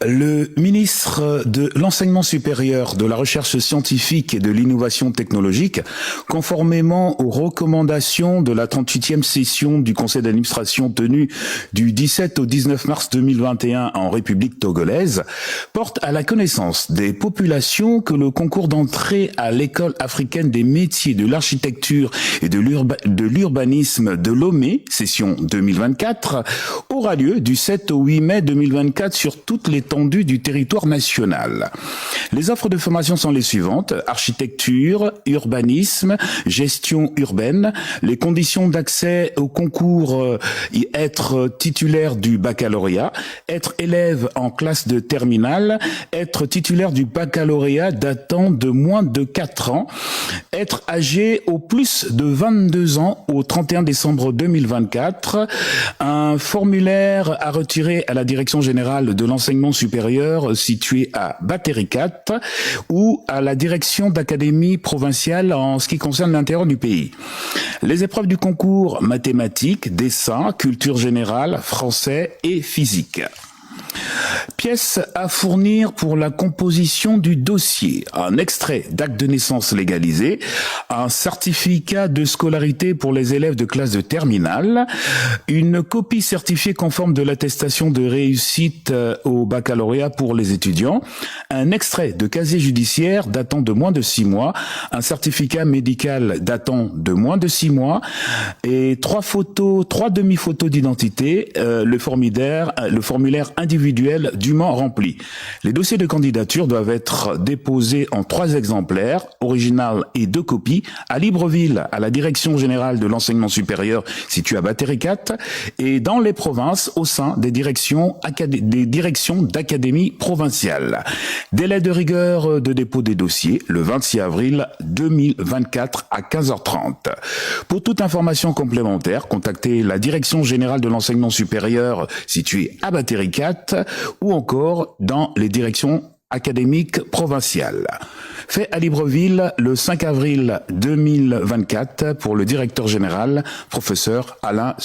Le ministre de l'Enseignement supérieur, de la Recherche scientifique et de l'Innovation technologique, conformément aux recommandations de la 38e session du Conseil d'administration tenue du 17 au 19 mars 2021 en République togolaise, porte à la connaissance des populations que le concours d'entrée à l'École africaine des métiers de l'architecture et de l'urbanisme de Lomé, session 2024, aura lieu du 7 au 8 mai 2024 sur toute l'étendue du territoire national. Les offres de formation sont les suivantes: architecture, urbanisme, gestion urbaine. Les conditions d'accès au concours: être titulaire du baccalauréat, être élève en classe de terminale, être titulaire du baccalauréat datant de moins de 4 ans, être âgé au plus de 22 ans au 31 décembre 2024, un formulaire à retirer à la Direction générale de l'enseignement supérieur située à Batéricat ou à la direction d'académie provinciale en ce qui concerne l'intérieur du pays. Les épreuves du concours: mathématiques, dessin, culture générale, français et physique. Pièces à fournir pour la composition du dossier: un extrait d'acte de naissance légalisé, un certificat de scolarité pour les élèves de classe de terminale, une copie certifiée conforme de l'attestation de réussite au baccalauréat pour les étudiants, un extrait de casier judiciaire datant de moins de 6 mois, un certificat médical datant de moins de 6 mois et 3 demi-photos d'identité, le formulaire individuel dûment rempli. Les dossiers de candidature doivent être déposés en 3 exemplaires, original et 2 copies, à Libreville, à la Direction générale de l'enseignement supérieur située à Batéricat, et dans les provinces au sein des directions d'académie provinciale. Délai de rigueur de dépôt des dossiers, le 26 avril 2024 à 15h30. Pour toute information complémentaire, contactez la Direction générale de l'enseignement supérieur située à Batéricat ou encore dans les directions académiques provinciales. Fait à Libreville le 5 avril 2024 pour le directeur général, professeur Alain